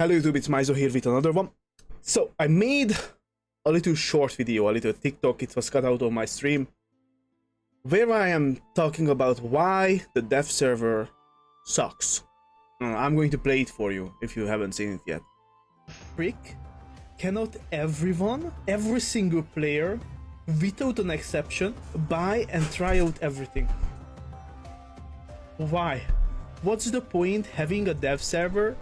Hello YouTube, it's Maizo here with another one. So I made a little short video, a little TikTok, it was cut out of my stream, where I am talking about why the dev server sucks. I'm going to play it for you if you haven't seen it yet. Frick, cannot everyone, every single player, without an exception, buy and try out everything? Why? What's the point having a dev server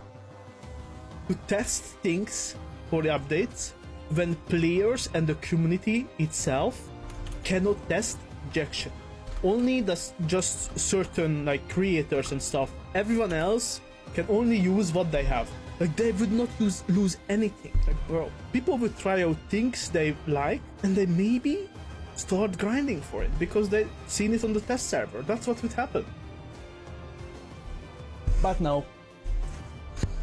to test things for the updates when players and the community itself cannot test jack shit? Only just certain like creators and stuff. Everyone else can only use what they have. Like they would not lose anything. Like bro, people would try out things they like and they maybe start grinding for it because they've seen it on the test server. That's what would happen. But no.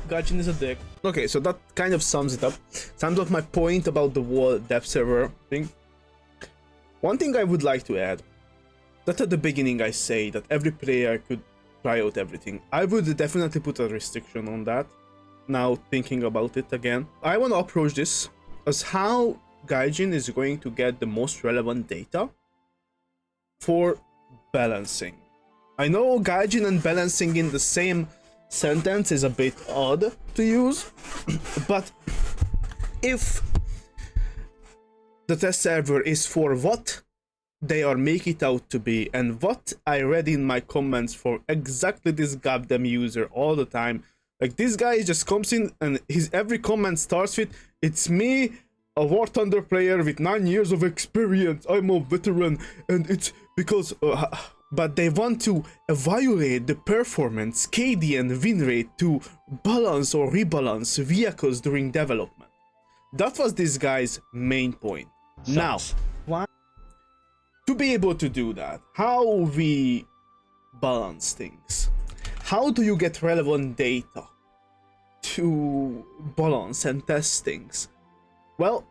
Gaijin is a dick. Okay, so that kind of sums it up. Sums up my point about the whole dev server thing. One thing I would like to add, that at the beginning I say that every player could try out everything. I would definitely put a restriction on that. Now thinking about it again, I want to approach this as how Gaijin is going to get the most relevant data for balancing. I know Gaijin and balancing in the same sentence is a bit odd to use, but if the test server is for what they are making it out to be and what I read in my comments for exactly this goddamn user all the time, like this guy just comes in and his every comment starts with, "It's me, a War Thunder player with 9 years of experience, I'm a veteran, and it's because..." But they want to evaluate the performance, KD and win rate to balance or rebalance vehicles during development. That was this guy's main point. Sucks. Now, why? To be able to do that, how we balance things? How do you get relevant data to balance and test things? Well,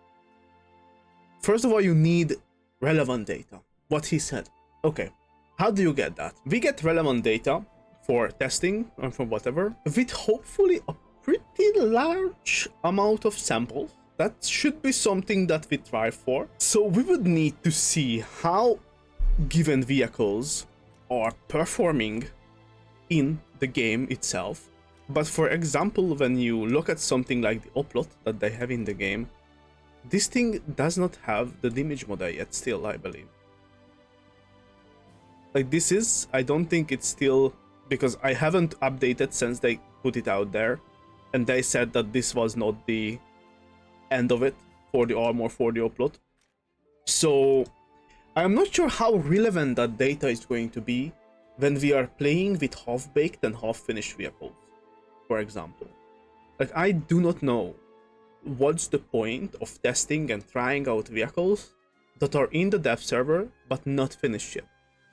first of all, you need relevant data. What he said. Okay. How do you get that? We get relevant data for testing or for whatever with hopefully a pretty large amount of samples. That should be something that we try for. So we would need to see how given vehicles are performing in the game itself. But for example, when you look at something like the upload that they have in the game, this thing does not have the damage model yet still, I believe. Like this is, I don't think it's still, because I haven't updated since they put it out there, and they said that this was not the end of it for the armor for the upload. So I'm not sure how relevant that data is going to be when we are playing with half-baked and half-finished vehicles, for example. Like I do not know what's the point of testing and trying out vehicles that are in the dev server but not finished yet.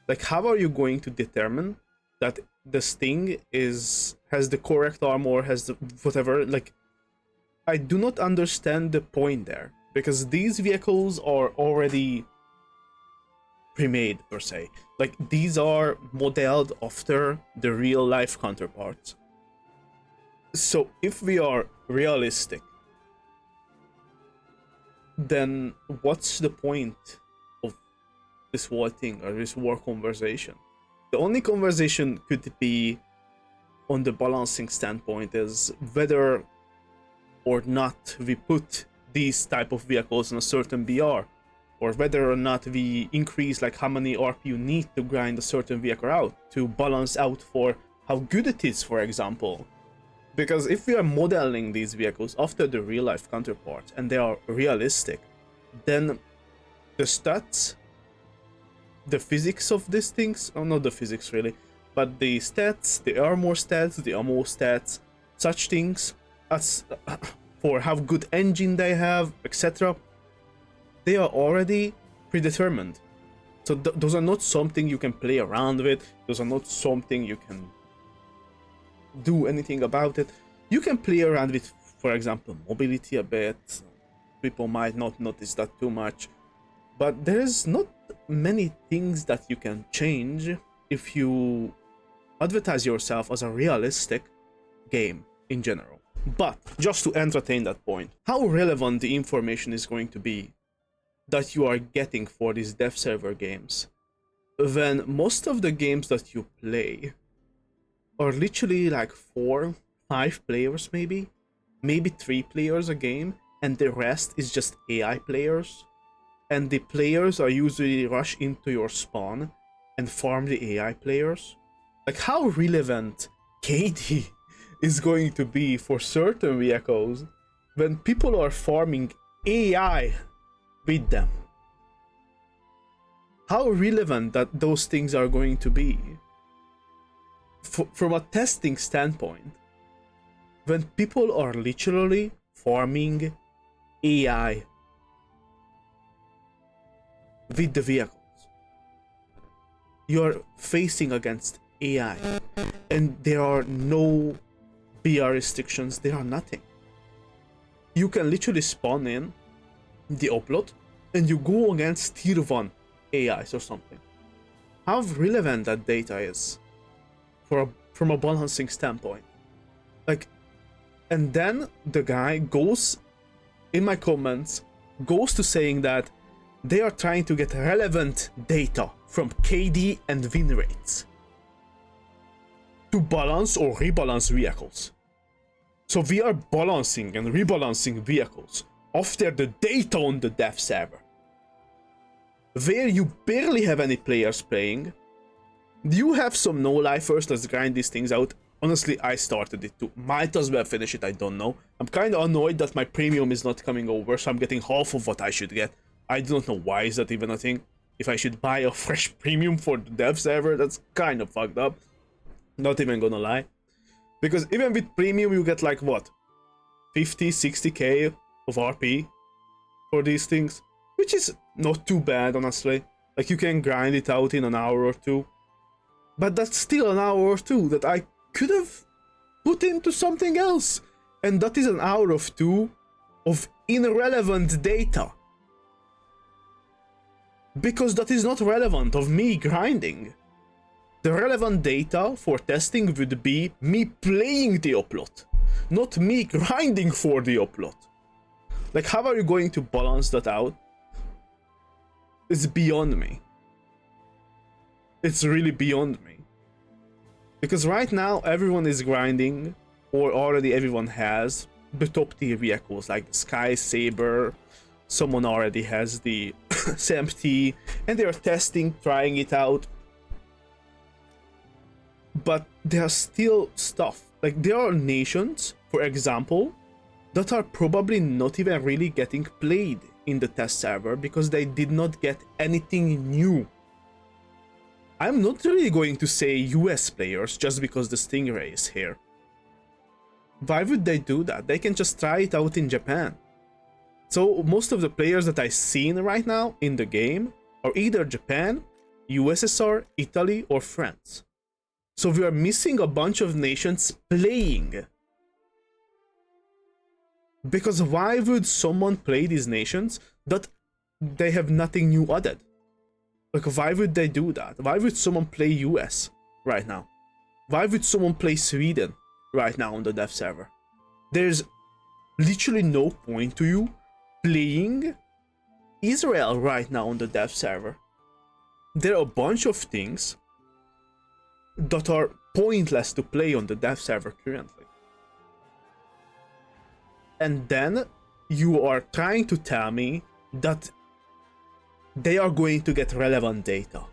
Like, how are you going to determine that this thing has the correct armor, has the whatever? Like, I do not understand the point there, because these vehicles are already pre-made per se. Like, these are modeled after the real life counterparts. So if we are realistic, then what's the point this war thing or this war conversation? The only conversation could be on the balancing standpoint is whether or not we put these type of vehicles in a certain BR, or whether or not we increase like how many RP you need to grind a certain vehicle out to balance out for how good it is, for example. Because if we are modeling these vehicles after the real life counterparts and they are realistic, then the stats, the physics of these things, oh, not the physics really, but the stats, the armor stats, the ammo stats, such things as for how good engine they have, etc., they are already predetermined. So those are not something you can play around with. Those are not something you can do anything about it. You can play around with, for example, mobility a bit. People might not notice that too much, but there's not many things that you can change if you advertise yourself as a realistic game in general. But just to entertain that point, how relevant the information is going to be that you are getting for these dev server games when most of the games that you play are literally like 4-5 players, maybe 3 players a game, and the rest is just AI players, and the players are usually rush into your spawn and farm the AI players. Like, how relevant KD is going to be for certain vehicles when people are farming AI with them? How relevant that those things are going to be from a testing standpoint when people are literally farming AI with the vehicles. You're facing against AI and there are no BR restrictions, there are nothing. You can literally spawn in the upload and you go against tier 1 AIs or something. How relevant that data is from a balancing standpoint. Like, and then the guy goes in my comments, goes to saying that they are trying to get relevant data from KD and win rates to balance or rebalance vehicles. So we are balancing and rebalancing vehicles after the data on the dev server, where you barely have any players playing. You have some no-lifers, let's grind these things out. Honestly, I started it too. Might as well finish it, I don't know. I'm kind of annoyed that my premium is not coming over, so I'm getting half of what I should get. I do not know why is that even a thing. If I should buy a fresh premium for the dev server, that's kind of fucked up. Not even gonna lie. Because even with premium, you get like, what? 50, 60k of RP for these things. Which is not too bad, honestly. Like, you can grind it out in an hour or two. But that's still an hour or two that I could have put into something else. And that is an hour of 2 of irrelevant data. Because that is not relevant of me grinding. The relevant data for testing would be me playing the upload, not me grinding for the upload. Like, how are you going to balance that out? It's beyond me. It's really beyond me. Because right now everyone is grinding, or already everyone has, the top tier vehicles like the Sky Saber. Someone already has the SMT, and they are testing, trying it out. But there are still stuff. Like, there are nations, for example, that are probably not even really getting played in the test server because they did not get anything new. I'm not really going to say US players just because the Stingray is here. Why would they do that? They can just try it out in Japan. So most of the players that I've seen right now in the game are either Japan, USSR, Italy, or France. So we are missing a bunch of nations playing. Because why would someone play these nations that they have nothing new added? Like, why would they do that? Why would someone play US right now? Why would someone play Sweden right now on the dev server? There's literally no point to you playing Israel right now on the dev server. There are a bunch of things that are pointless to play on the dev server currently. And then you are trying to tell me that they are going to get relevant data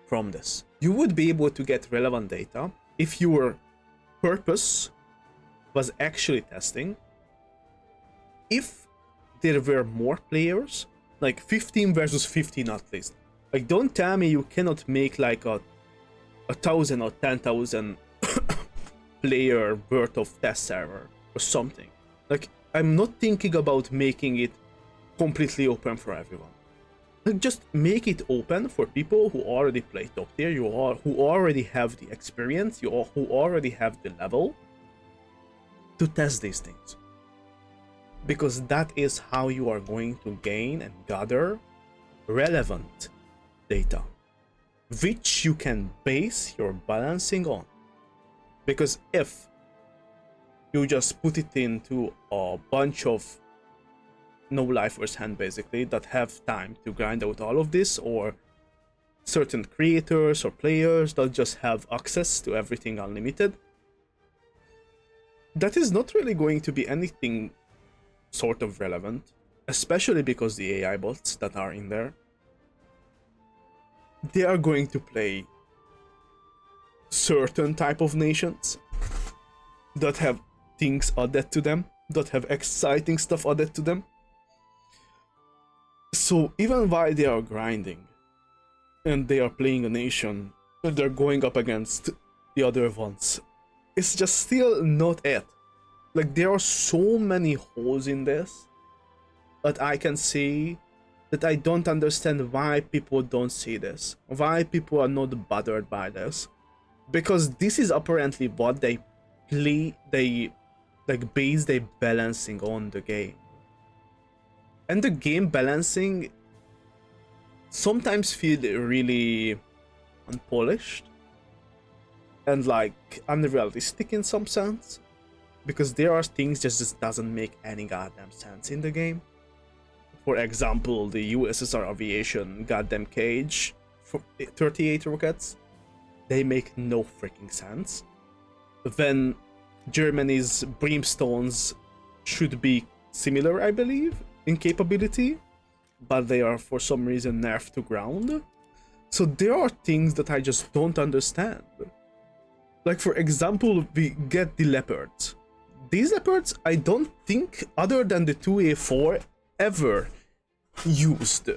from this. You would be able to get relevant data if your purpose was actually testing. If there were more players, like 15 versus 15 at least. Like, don't tell me you cannot make like a 1,000 or 10,000 player worth of test server or something. Like, I'm not thinking about making it completely open for everyone. Like, just make it open for people who already play top tier, who already have the experience, who already have the level to test these things. Because that is how you are going to gain and gather relevant data, which you can base your balancing on. Because if You just put it into a bunch of no-lifers hand basically that have time to grind out all of this, or certain creators or players that just have access to everything unlimited. That is not really going to be anything sort of relevant, especially because the AI bots that are in there, they are going to play certain type of nations that have things added to them, that have exciting stuff added to them. So even while they are grinding and they are playing a nation and they're going up against the other ones, it's just still not it. Like, there are so many holes in this that I can see, that I don't understand why people don't see this, why people are not bothered by this, because this is apparently what they play, they like base their balancing on the game. And the game balancing sometimes feel really unpolished and like unrealistic in some sense, because there are things that just doesn't make any goddamn sense in the game. For example, the USSR Aviation goddamn cage for 38 rockets, they make no freaking sense. Then Germany's brimstones should be similar, I believe, in capability, but they are for some reason nerfed to ground. So there are things that I just don't understand. Like, for example, we get the leopards. These leopards, I don't think, other than the 2A4, ever used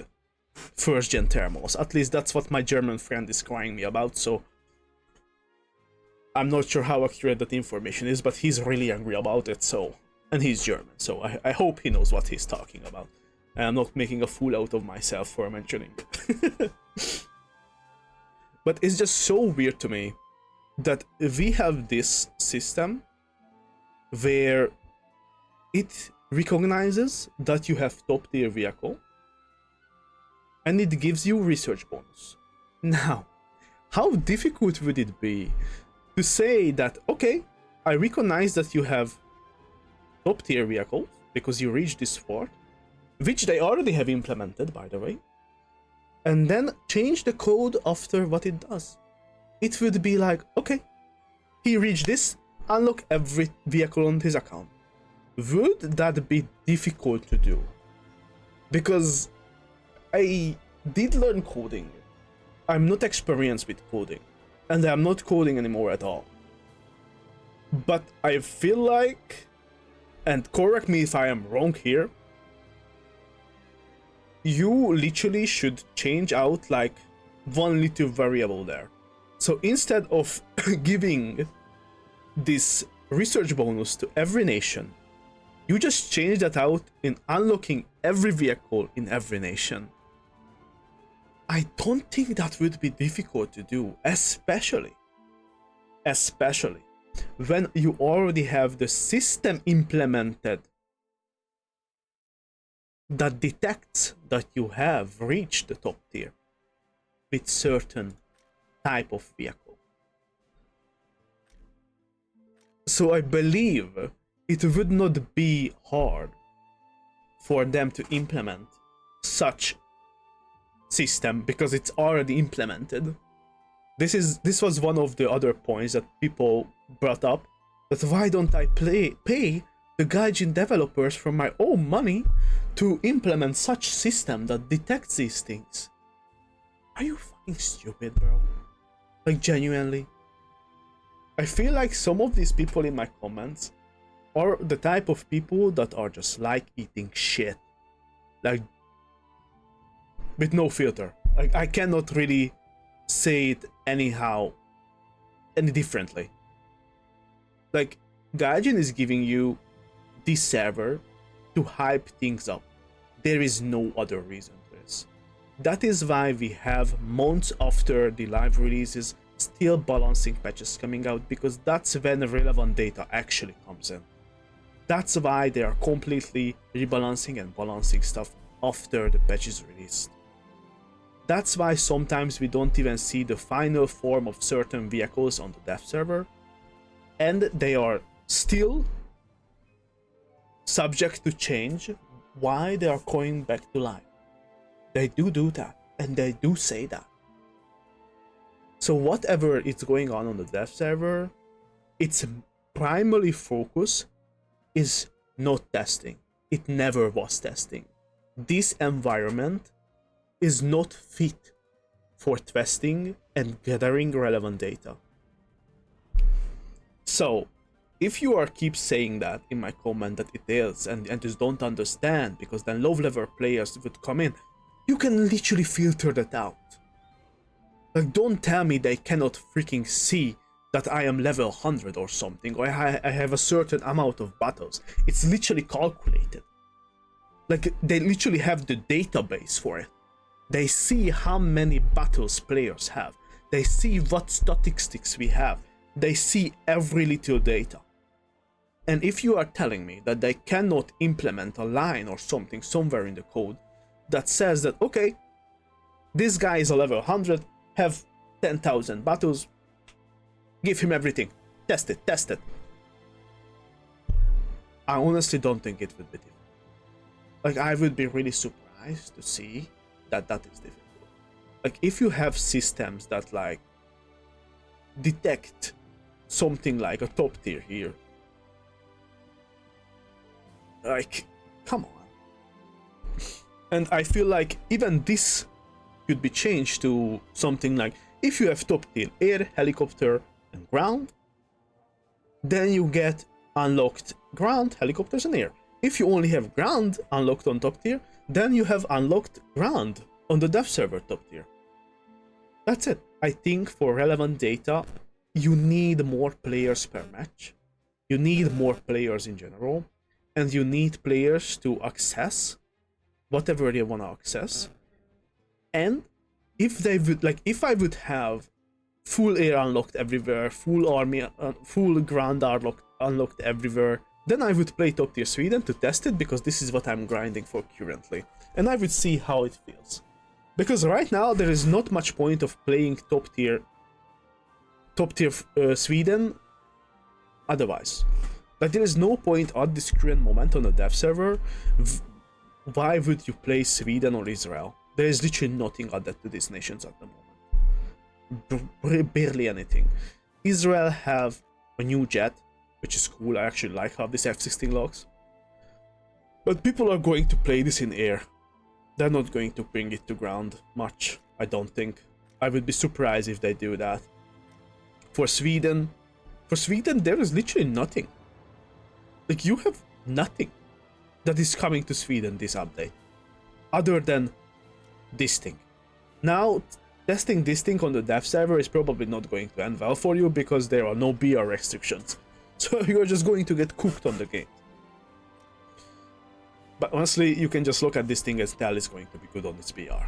first gen thermals. At least that's what my German friend is crying me about, so I'm not sure how accurate that information is, but he's really angry about it, so... And he's German, so I hope he knows what he's talking about. And I'm not making a fool out of myself for mentioning it. But it's just so weird to me that we have this system where it recognizes that you have top tier vehicle and it gives you research bonus. Now, how difficult would it be to say that, okay, I recognize that you have top tier vehicles because you reached this fort, which they already have implemented, by the way, and then change the code after what it does. It would be like, okay, he reached this, unlock every vehicle on his account. Would that be difficult to do? Because I did learn coding. I'm not experienced with coding, and I'm not coding anymore at all. But I feel like, and correct me if I am wrong here, you literally should change out like one little variable there. So instead of giving this research bonus to every nation, you just change that out in unlocking every vehicle in every nation. I don't think that would be difficult to do, especially when you already have the system implemented that detects that you have reached the top tier with certain type of vehicle. So I believe it would not be hard for them to implement such system because it's already implemented. This was one of the other points that people brought up, that why don't I pay the Gaijin developers from my own money to implement such system that detects these things? Are you fucking stupid, bro? Like, genuinely. I feel like some of these people in my comments are the type of people that are just like eating shit. Like, with no filter. Like, I cannot really say it any differently. Like, Gaijin is giving you this server to hype things up. There is no other reason to this. That is why we have months after the live releases still balancing patches coming out, because that's when relevant data actually comes in. That's why they are completely rebalancing and balancing stuff after the patch is released. That's why sometimes we don't even see the final form of certain vehicles on the dev server, and they are still subject to change, why they are going back to life. They do that, and they do say that. So whatever is going on the dev server, its primary focus is not testing. It never was testing. This environment is not fit for testing and gathering relevant data. So if you are keep saying that in my comment that it is and just don't understand, because then low level players would come in, you can literally filter that out. Like, don't tell me they cannot freaking see that I am level 100 or something, or I have a certain amount of battles. It's literally calculated. Like, they literally have the database for it. They see how many battles players have. They see what statistics we have. They see every little data. And if you are telling me that they cannot implement a line or something somewhere in the code that says that, okay, this guy is a level 100, have 10,000 battles, give him everything, test it. I honestly don't think it would be difficult. Like, I would be really surprised to see that is difficult. Like, if you have systems that, like, detect something like a top tier here, like, come on. And I feel like even this could be changed to something like, if you have top tier air, helicopter, and ground, then you get unlocked ground, helicopters, and air. If you only have ground unlocked on top tier, then you have unlocked ground on the dev server top tier. That's it. I think for relevant data, you need more players per match. You need more players in general, and you need players to access whatever they want to access. And if they would, like, if I would have full air unlocked everywhere, full army, full ground unlocked everywhere, then I would play top tier Sweden to test it, because this is what I'm grinding for currently, and I would see how it feels. Because right now there is not much point of playing top tier Sweden otherwise. Like, there is no point at this current moment on the dev server. Why would you play Sweden or Israel? There is literally nothing added to these nations at the moment. Barely anything. Israel have a new jet, which is cool. I actually like how this F-16 looks. But people are going to play this in air. They're not going to bring it to ground much, I don't think. I would be surprised if they do that. For Sweden, there is literally nothing. Like, you have nothing that is coming to Sweden this update, other than this thing. Now, testing this thing on the dev server is probably not going to end well for you, because there are no BR restrictions. So you're just going to get cooked on the game. But honestly, you can just look at this thing and tell it's going to be good on its BR.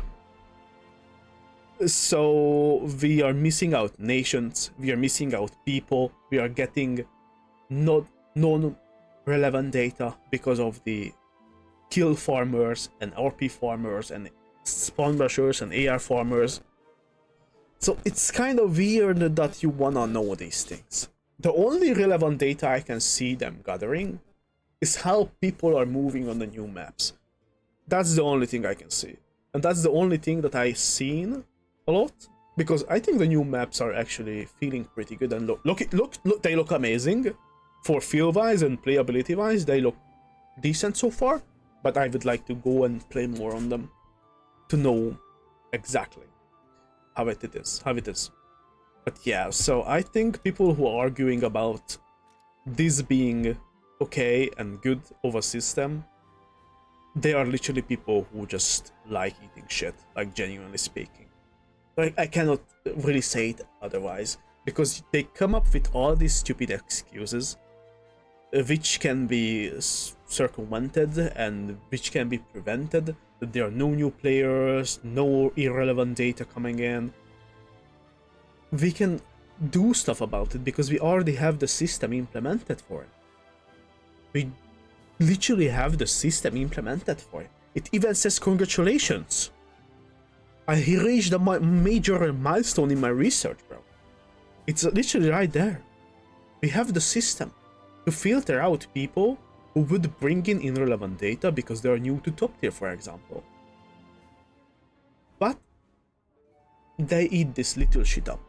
So we are missing out nations, we are missing out people, we are getting not non-relevant data because of the kill farmers and RP farmers and spawn rushers and AR farmers. So it's kind of weird that you wanna know these things. The only relevant data I can see them gathering is how people are moving on the new maps. That's the only thing I can see. And that's the only thing that I've seen a lot, because I think the new maps are actually feeling pretty good, and look, they look amazing. For feel-wise and playability-wise, they look decent so far, but I would like to go and play more on them to know exactly how it is. But yeah, so I think people who are arguing about this being okay and good of a system, they are literally people who just like eating shit, like, genuinely speaking. Like, I cannot really say it otherwise, because they come up with all these stupid excuses, which can be circumvented and which can be prevented, that there are no new players, no irrelevant data coming in. We can do stuff about it because we already have the system implemented for it. We literally have the system implemented for it. It even says congratulations. I reached a major milestone in my research, bro. It's literally right there. We have the system to filter out people who would bring in irrelevant data because they are new to top tier, for example. But they eat this little shit up.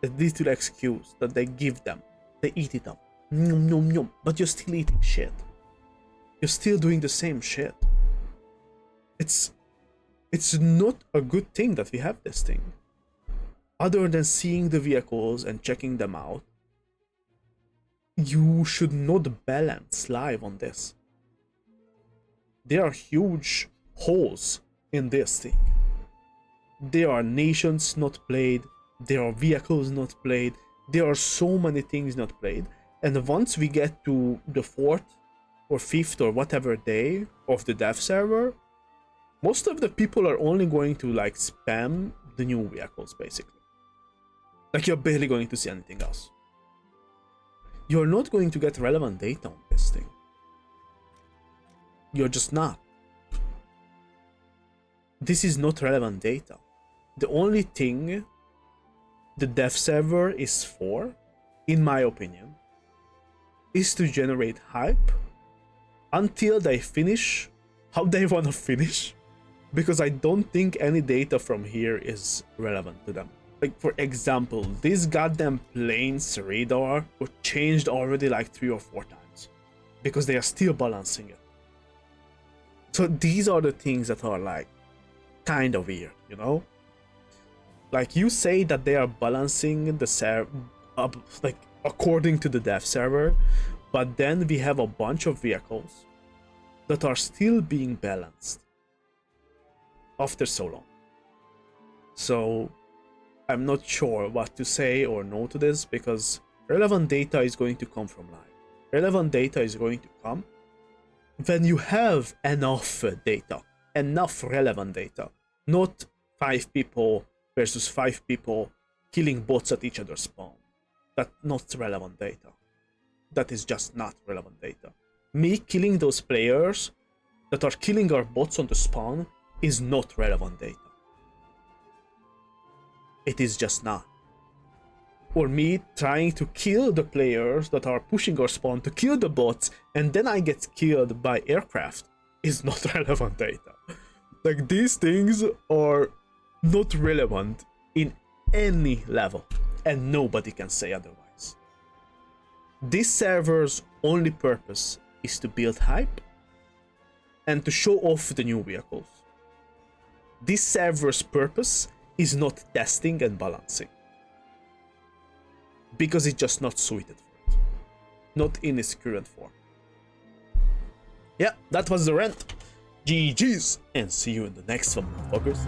The little excuse that they give them. They eat it up. Nom nom nom. But you're still eating shit. You're still doing the same shit. It's not a good thing that we have this thing. Other than seeing the vehicles and checking them out, you should not balance live on this. There are huge holes in this thing. There are nations not played, there are vehicles not played, there are so many things not played. And once we get to the 4th or 5th or whatever day of the dev server, most of the people are only going to like spam the new vehicles basically. Like you're barely going to see anything else. You're not going to get relevant data on this thing. You're just not. This is not relevant data. The only thing the dev server is for, in my opinion, is to generate hype until they finish how they want to finish, because I don't think any data from here is relevant to them. Like, for example, this goddamn plane's radar was changed already like 3 or 4 times because they are still balancing it. So these are the things that are like kind of weird, you know? Like, you say that they are balancing the server up like according to the dev server, but then we have a bunch of vehicles that are still being balanced after so long. So I'm not sure what to say or no to this, because relevant data is going to come from live. Relevant data is going to come when you have enough data, enough relevant data, not 5 people versus 5 people killing bots at each other's spawn. That's not relevant data. That is just not relevant data. Me killing those players that are killing our bots on the spawn is not relevant data. It is just not. Or me trying to kill the players that are pushing our spawn to kill the bots, and then I get killed by aircraft, is not relevant data. Like, these things are not relevant in any level, and nobody can say otherwise. This server's only purpose is to build hype and to show off the new vehicles. This server's purpose is not testing and balancing, because it's just not suited for it. Not in its current form. Yeah, that was the rant. GG's, and see you in the next one, motherfuckers.